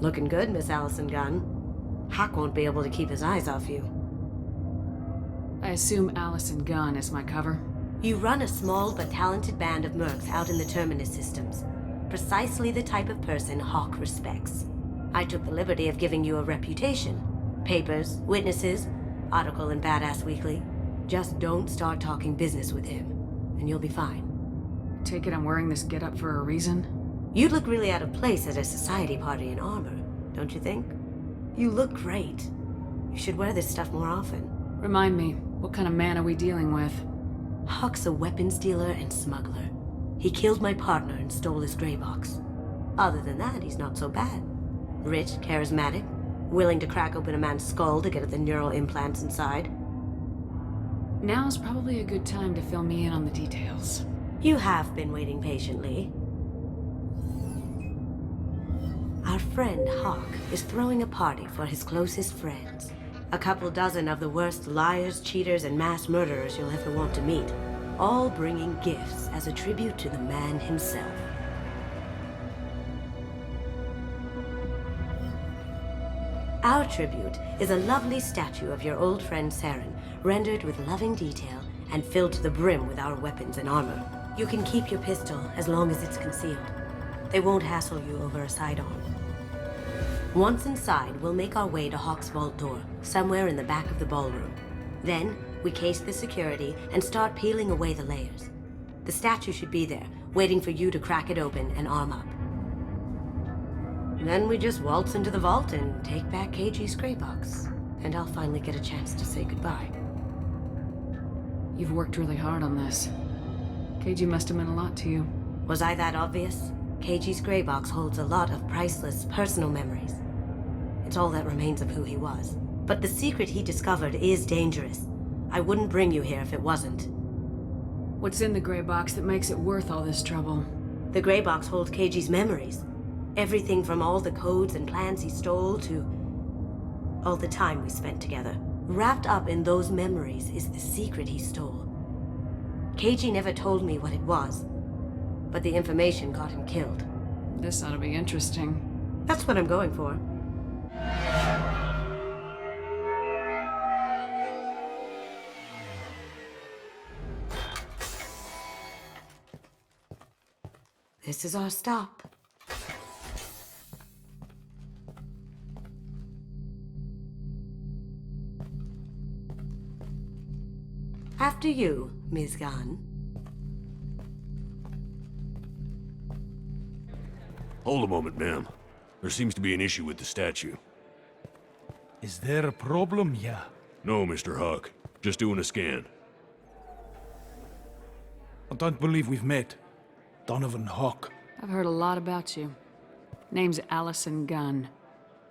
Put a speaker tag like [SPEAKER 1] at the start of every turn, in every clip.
[SPEAKER 1] Looking good, Miss Allison Gunn. Hawk won't be able to keep his eyes off you.
[SPEAKER 2] I assume Allison Gunn is my cover?
[SPEAKER 1] You run a small but talented band of mercs out in the Terminus systems. Precisely the type of person Hawk respects. I took the liberty of giving you a reputation. Papers, witnesses, article in Badass Weekly. Just don't start talking business with him, and you'll be fine.
[SPEAKER 2] Take it I'm wearing this getup for a reason?
[SPEAKER 1] You'd look really out of place at a society party in armor, don't you think? You look great. You should wear this stuff more often.
[SPEAKER 2] Remind me, what kind of man are we dealing with?
[SPEAKER 1] Hawk's a weapons dealer and smuggler. He killed my partner and stole his gray box. Other than that, he's not so bad. Rich, charismatic, willing to crack open a man's skull to get at the neural implants inside.
[SPEAKER 2] Now's probably a good time to fill me in on the details.
[SPEAKER 1] You have been waiting patiently. Our friend Hawk is throwing a party for his closest friends. A couple dozen of the worst liars, cheaters, and mass murderers you'll ever want to meet. All bringing gifts as a tribute to the man himself. Our tribute is a lovely statue of your old friend Saren, rendered with loving detail and filled to the brim with our weapons and armor. You can keep your pistol as long as it's concealed. They won't hassle you over a side-on. Once inside, we'll make our way to Hawk's vault door, somewhere in the back of the ballroom. Then, we case the security and start peeling away the layers. The statue should be there, waiting for you to crack it open and arm up. Then we just waltz into the vault and take back KG's gray box. And I'll finally get a chance to say goodbye.
[SPEAKER 2] You've worked really hard on this. KG must have meant a lot to you.
[SPEAKER 1] Was I that obvious? KG's gray box holds a lot of priceless personal memories. It's all that remains of who he was. But the secret he discovered is dangerous. I wouldn't bring you here if it wasn't.
[SPEAKER 2] What's in the gray box that makes it worth all this trouble?
[SPEAKER 1] The gray box holds KG's memories. Everything from all the codes and plans he stole to all the time we spent together. Wrapped up in those memories is the secret he stole. KG never told me what it was, but the information got him killed.
[SPEAKER 2] This ought to be interesting.
[SPEAKER 1] That's what I'm going for. This is our stop. After you, Ms. Gunn.
[SPEAKER 3] Hold a moment, ma'am. There seems to be an issue with the statue.
[SPEAKER 4] Is there a problem here?
[SPEAKER 3] No, Mr. Hawk. Just doing a scan.
[SPEAKER 4] I don't believe we've met. Donovan Hawk.
[SPEAKER 2] I've heard a lot about you. Name's Allison Gunn.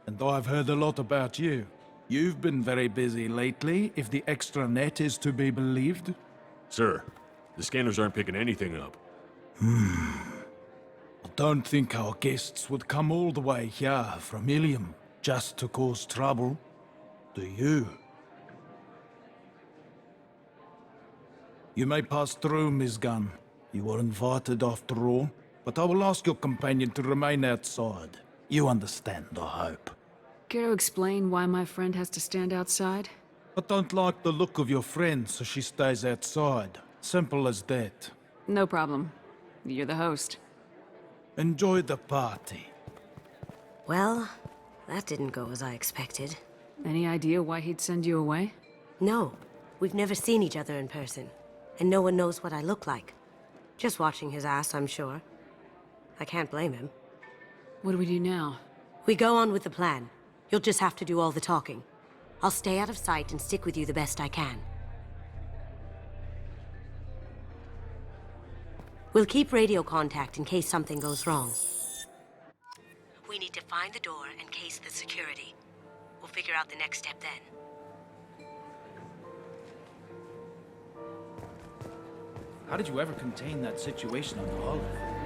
[SPEAKER 4] And I've heard a lot about you. You've been very busy lately, if the extranet is to be believed.
[SPEAKER 3] Sir, the scanners aren't picking anything up.
[SPEAKER 4] I don't think our guests would come all the way here from Ilium just to cause trouble. Do you? You may pass through, Ms. Gunn. You were invited after all, but I will ask your companion to remain outside. You understand, I hope.
[SPEAKER 2] Care to explain why my friend has to stand outside?
[SPEAKER 4] I don't like the look of your friend, so she stays outside. Simple as that.
[SPEAKER 2] No problem. You're the host.
[SPEAKER 4] Enjoy the party.
[SPEAKER 1] Well, that didn't go as I expected.
[SPEAKER 2] Any idea why he'd send you away?
[SPEAKER 1] No, we've never seen each other in person, and no one knows what I look like. Just watching his ass, I'm sure. I can't blame him.
[SPEAKER 2] What do we do now?
[SPEAKER 1] We go on with the plan. You'll just have to do all the talking. I'll stay out of sight and stick with you the best I can. We'll keep radio contact in case something goes wrong. We need to find the door and case the security. We'll figure out the next step then.
[SPEAKER 5] How did you ever contain that situation on the Olive?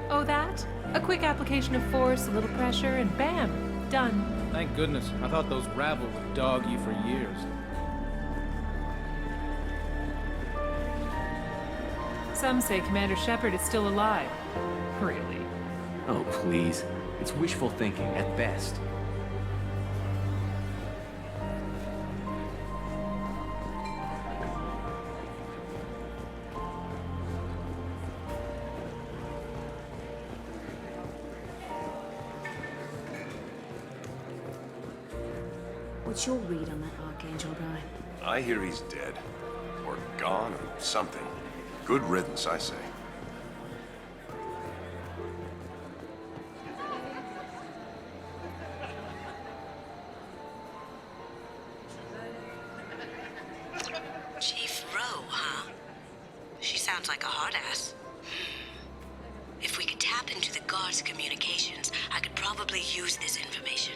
[SPEAKER 6] Oh, that? A quick application of force, a little pressure, and bam! Done.
[SPEAKER 5] Thank goodness. I thought those rabble would dog you for years.
[SPEAKER 6] Some say Commander Shepard is still alive. Really?
[SPEAKER 7] Oh, please. It's wishful thinking at best.
[SPEAKER 2] What's your read on that Archangel guy?
[SPEAKER 7] I hear he's dead. Or gone, or something. Good riddance, I say.
[SPEAKER 1] Chief Rowe, huh? She sounds like a hard ass. If we could tap into the guard's communications, I could probably use this information.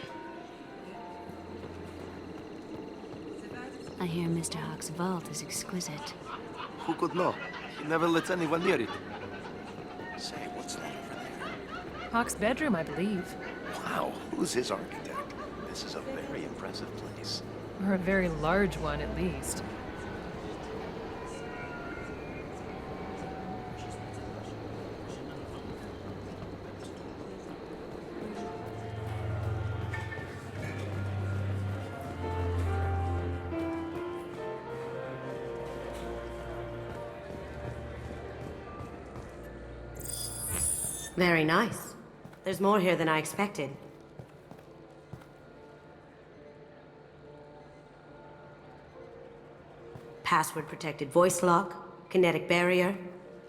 [SPEAKER 8] I hear Mr. Hawk's vault is exquisite.
[SPEAKER 9] Who could know? He never lets anyone near it.
[SPEAKER 7] Say, what's that over there?
[SPEAKER 6] Hawk's bedroom, I believe.
[SPEAKER 7] Wow, who's his architect? This is a very impressive place.
[SPEAKER 6] Or a very large one, at least.
[SPEAKER 1] Very nice. There's more here than I expected. Password-protected voice lock, kinetic barrier,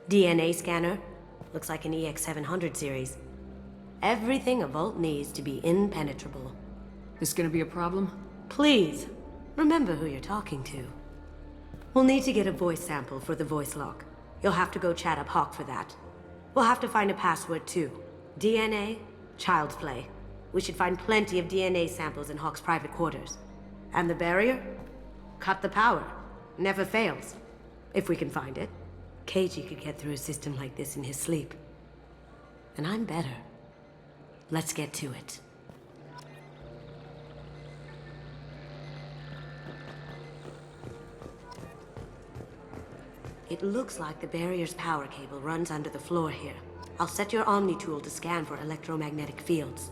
[SPEAKER 1] DNA scanner. Looks like an EX700 series. Everything a vault needs to be impenetrable.
[SPEAKER 2] This gonna be a problem?
[SPEAKER 1] Please, remember who you're talking to. We'll need to get a voice sample for the voice lock. You'll have to go chat up Hawk for that. We'll have to find a password too. DNA, child's play. We should find plenty of DNA samples in Hawk's private quarters. And the barrier? Cut the power. Never fails. If we can find it. KG could get through a system like this in his sleep. And I'm better. Let's get to it. It looks like the barrier's power cable runs under the floor here. I'll set your Omni tool to scan for electromagnetic fields.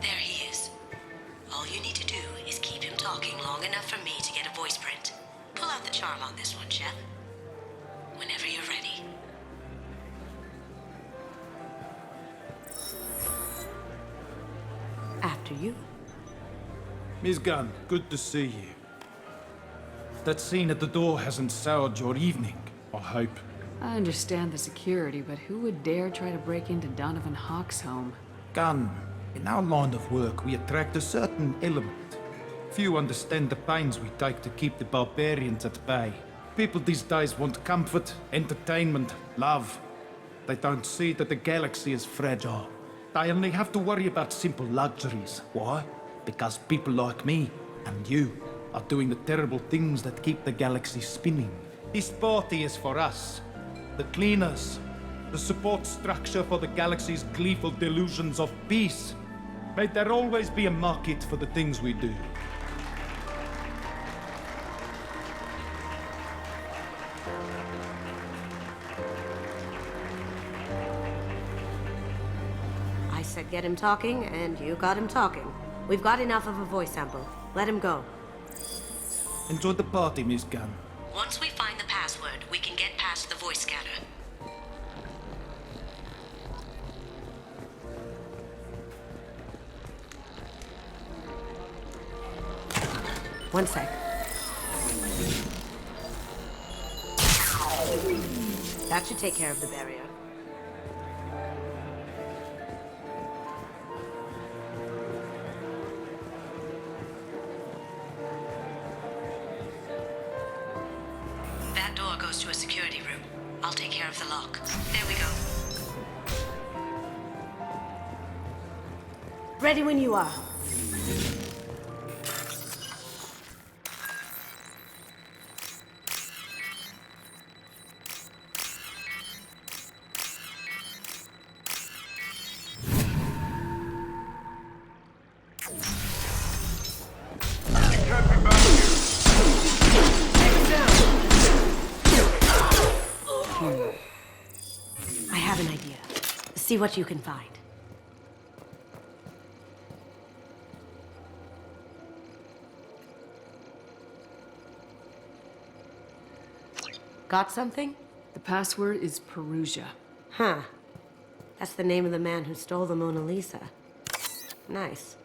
[SPEAKER 1] There he is. All you need to do is keep him talking long enough for me to get a voice print. Pull out the charm on this one, Chef. Whenever you're ready. After you.
[SPEAKER 4] Miss Gunn, good to see you. That scene at the door hasn't soured your evening, I hope.
[SPEAKER 2] I understand the security, but who would dare try to break into Donovan Hawk's home?
[SPEAKER 4] Gunn, in our line of work, we attract a certain element. Few understand the pains we take to keep the barbarians at bay. People these days want comfort, entertainment, love. They don't see that the galaxy is fragile. They only have to worry about simple luxuries. Why? Because people like me and you are doing the terrible things that keep the galaxy spinning. This party is for us, the cleaners, the support structure for the galaxy's gleeful delusions of peace. May there always be a market for the things we do.
[SPEAKER 1] I said get him talking, and you got him talking. We've got enough of a voice sample. Let him go.
[SPEAKER 4] Enjoy the party, Miss Gunn.
[SPEAKER 1] Once we find the password, we can get past the voice scanner. One sec. That should take care of the barrier. That door goes to a security room. I'll take care of the lock. There we go. Ready when you are. I have an idea. See what you can find. Got something?
[SPEAKER 2] The password is Perugia.
[SPEAKER 1] Huh. That's the name of the man who stole the Mona Lisa. Nice.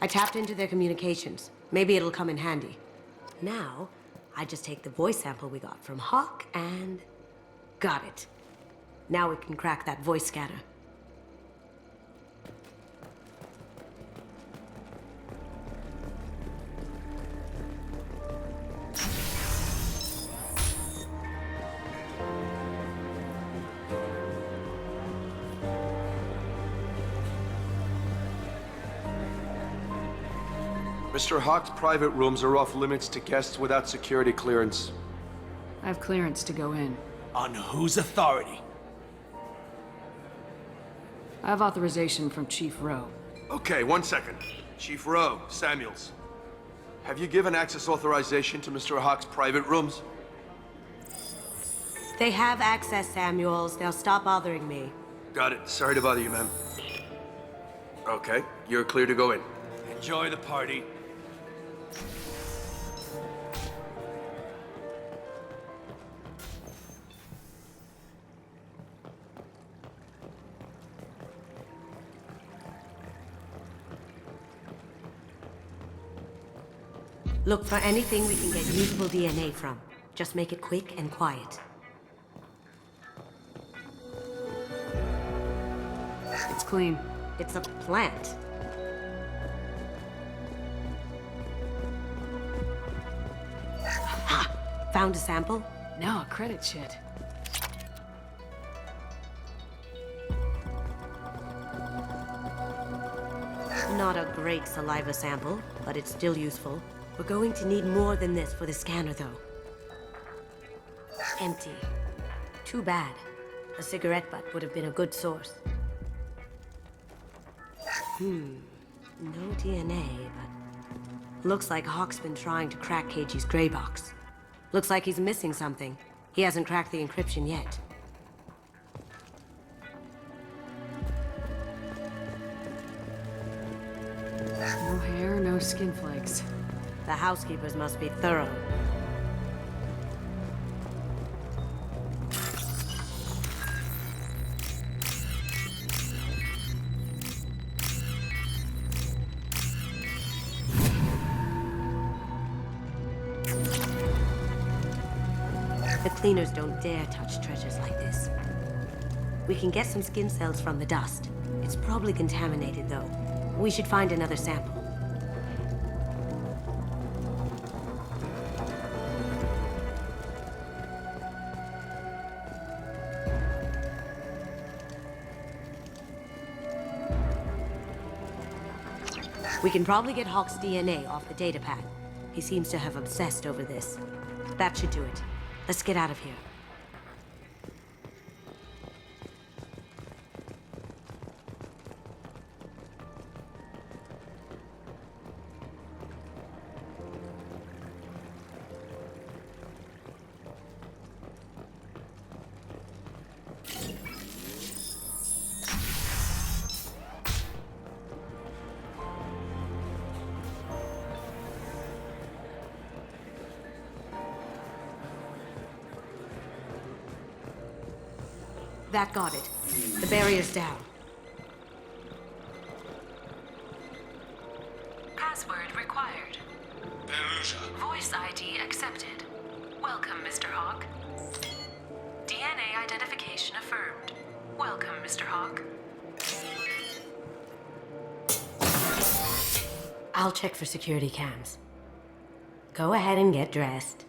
[SPEAKER 1] I tapped into their communications. Maybe it'll come in handy. Now, I just take the voice sample we got from Hawk and... got it. Now we can crack that voice scanner.
[SPEAKER 9] Mr. Hawk's private rooms are off limits to guests without security clearance.
[SPEAKER 2] I have clearance to go in.
[SPEAKER 10] On whose authority?
[SPEAKER 2] I have authorization from Chief Rowe.
[SPEAKER 9] Okay, 1 second. Chief Rowe, Samuels. Have you given access authorization to Mr. Hawk's private rooms?
[SPEAKER 1] They have access, Samuels. They'll stop bothering me.
[SPEAKER 9] Got it. Sorry to bother you, ma'am. Okay, you're clear to go in.
[SPEAKER 10] Enjoy the party.
[SPEAKER 1] Look for anything we can get usable DNA from. Just make it quick and quiet.
[SPEAKER 2] It's clean.
[SPEAKER 1] It's a plant. Ha! Found a sample?
[SPEAKER 2] No, credit shit.
[SPEAKER 1] Not a great saliva sample, but it's still useful. We're going to need more than this for the scanner, though. Empty. Too bad. A cigarette butt would have been a good source. No DNA, but... looks like Hawk's been trying to crack KG's gray box. Looks like he's missing something. He hasn't cracked the encryption yet.
[SPEAKER 2] No hair, no skin flakes.
[SPEAKER 1] The housekeepers must be thorough. The cleaners don't dare touch treasures like this. We can get some skin cells from the dust. It's probably contaminated, though. We should find another sample. We can probably get Hawk's DNA off the datapad. He seems to have obsessed over this. That should do it. Let's get out of here. That got it. The barrier's down.
[SPEAKER 11] Password required. Voice ID accepted. Welcome, Mr. Hawk. DNA identification affirmed. Welcome, Mr. Hawk.
[SPEAKER 1] I'll check for security cams. Go ahead and get dressed.